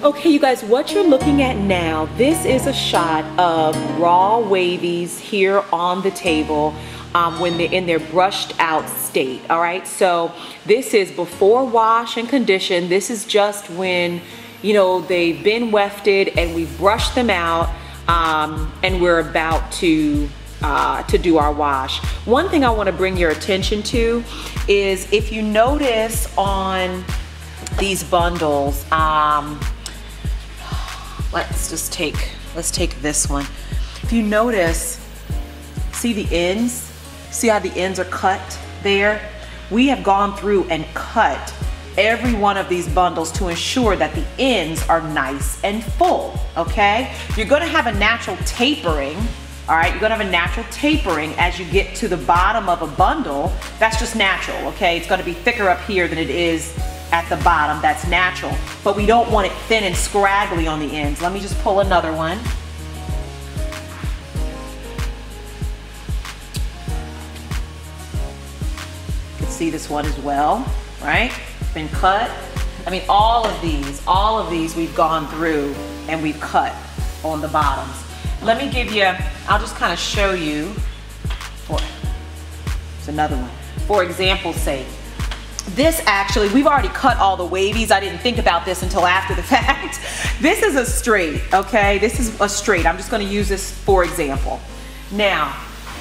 Okay, you guys, what you're looking at now, this is a shot of raw wavies here on the table when they're in their brushed out state. All right, so this is before wash and condition. This is just when, you know, they've been wefted and we've brushed them out and we're about to do our wash. One thing I want to bring your attention to is, if you notice on these bundles, let's take this one. If you notice, see the ends? See how the ends are cut there? We have gone through and cut every one of these bundles to ensure that the ends are nice and full, okay? You're gonna have a natural tapering, all right? You're gonna have a natural tapering as you get to the bottom of a bundle. That's just natural, okay? It's gonna be thicker up here than it is at the bottom. That's natural, but we don't want it thin and scraggly on the ends. Let me just pull another one. You can see this one as well, right? Been cut. I mean, all of these we've gone through and we've cut on the bottoms. Let me give you, I'll just kind of show you, there's another one. For example's sake, this actually, we've already cut all the wavies. I didn't think about this until after the fact. This is a straight, okay? This is a straight. I'm just gonna use this for example. Now,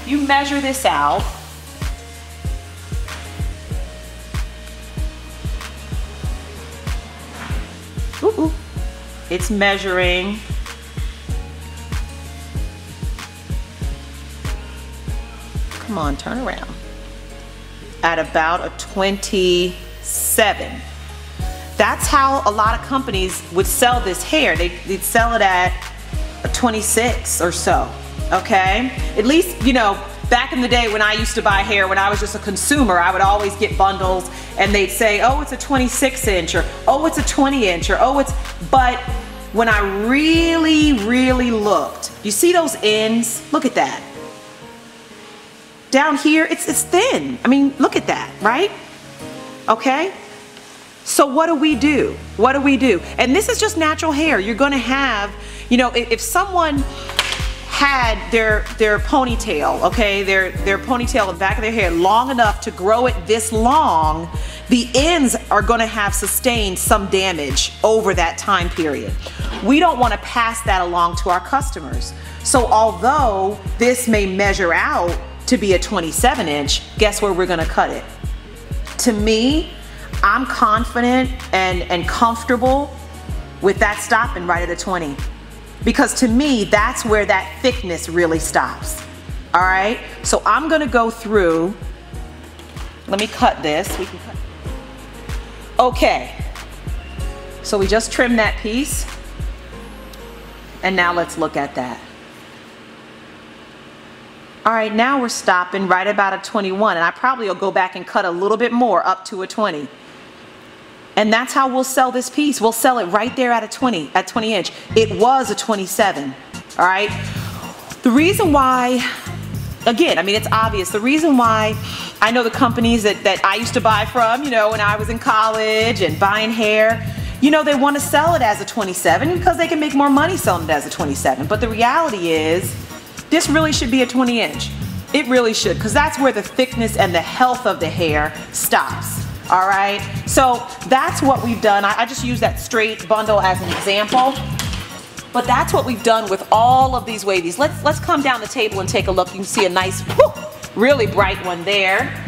you measure this out. Ooh, it's measuring come on, turn around, at about a 27. That's how a lot of companies would sell this hair. They'd sell it at a 26 or so, okay? At least, you know, back in the day when I used to buy hair, when I was just a consumer, I would always get bundles and they'd say, oh, it's a 26 inch, or oh, it's a 20 inch, or oh, it's, but when I really, really looked, you see those ends? Look at that. Down here, it's thin. I mean, look at that, right? Okay? So what do we do? What do we do? And this is just natural hair. You're gonna have, you know, if someone had their ponytail, okay, their ponytail in the back of their hair long enough to grow it this long, the ends are gonna have sustained some damage over that time period. We don't wanna pass that along to our customers. So although this may measure out to be a 27 inch, guess where we're gonna cut it? To me, I'm confident and comfortable with that stopping right at a 20. Because to me, that's where that thickness really stops. All right, so I'm gonna go through, let me cut this. We can cut. Okay, so we just trimmed that piece. And now let's look at that. All right, now we're stopping right about a 21, and I probably will go back and cut a little bit more up to a 20. And that's how we'll sell this piece. We'll sell it right there at a 20 inch. It was a 27, all right? The reason why, again, I mean, it's obvious. The reason why I know the companies that I used to buy from, you know, when I was in college and buying hair, you know, they want to sell it as a 27 because they can make more money selling it as a 27. But the reality is, this really should be a 20 inch. It really should, because that's where the thickness and the health of the hair stops. All right, so that's what we've done. I just use that straight bundle as an example, but that's what we've done with all of these wavies. Let's come down the table and take a look. You can see a nice, really bright one there.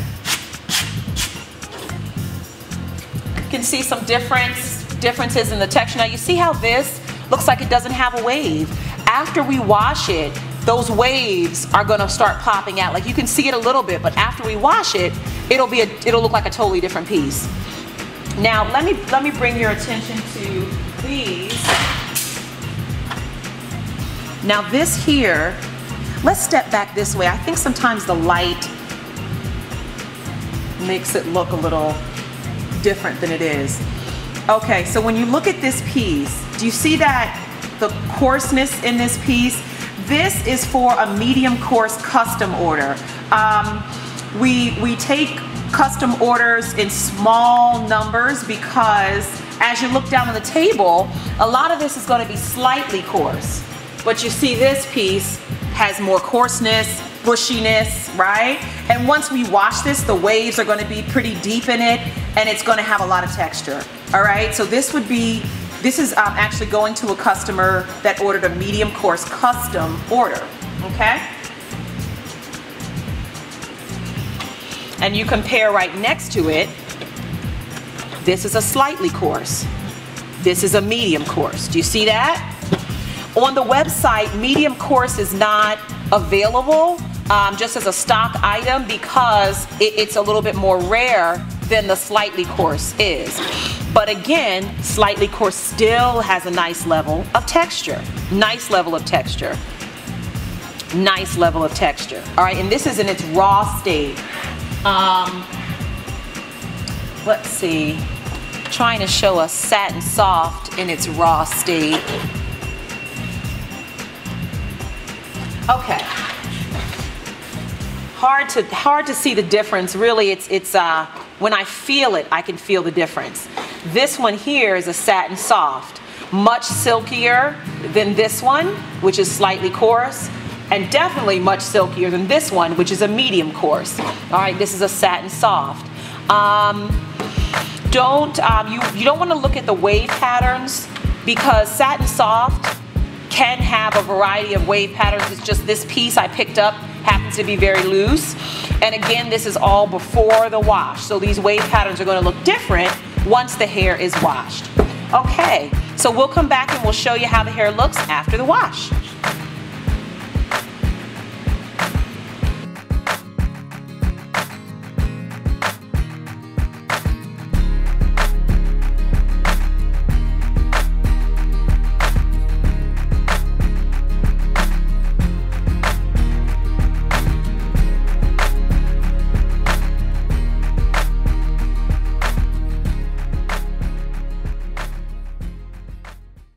You can see some differences in the texture. Now you see how this looks like it doesn't have a wave. After we wash it, those waves are gonna start popping out. Like you can see it a little bit, but after we wash it, it'll look like a totally different piece. Now let me bring your attention to these. Now this here, let's step back this way. I think sometimes the light makes it look a little different than it is. Okay, so when you look at this piece, do you see that the coarseness in this piece? This is for a medium coarse custom order. We take custom orders in small numbers because as you look down on the table, a lot of this is going to be slightly coarse. But you see this piece has more coarseness, bushiness, right? And once we wash this, the waves are going to be pretty deep in it, and it's going to have a lot of texture. All right, so this is actually going to a customer that ordered a medium coarse custom order, okay? And you compare right next to it, this is a slightly coarse. This is a medium coarse. Do you see that? On the website, medium coarse is not available just as a stock item because it's a little bit more rare than the slightly coarse is. But again, slightly coarse still has a nice level of texture. Nice level of texture. Nice level of texture. All right, and this is in its raw state. Let's see. Trying to show us satin soft in its raw state. Okay. Hard to see the difference. Really, it's when I feel it, I can feel the difference. This one here is a satin soft, much silkier than this one, which is slightly coarse, and definitely much silkier than this one, which is a medium coarse. All right, this is a satin soft. You don't want to look at the wave patterns because satin soft can have a variety of wave patterns. It's just this piece I picked up happens to be very loose. And again, this is all before the wash. So these wave patterns are going to look different once the hair is washed. Okay, so we'll come back and we'll show you how the hair looks after the wash.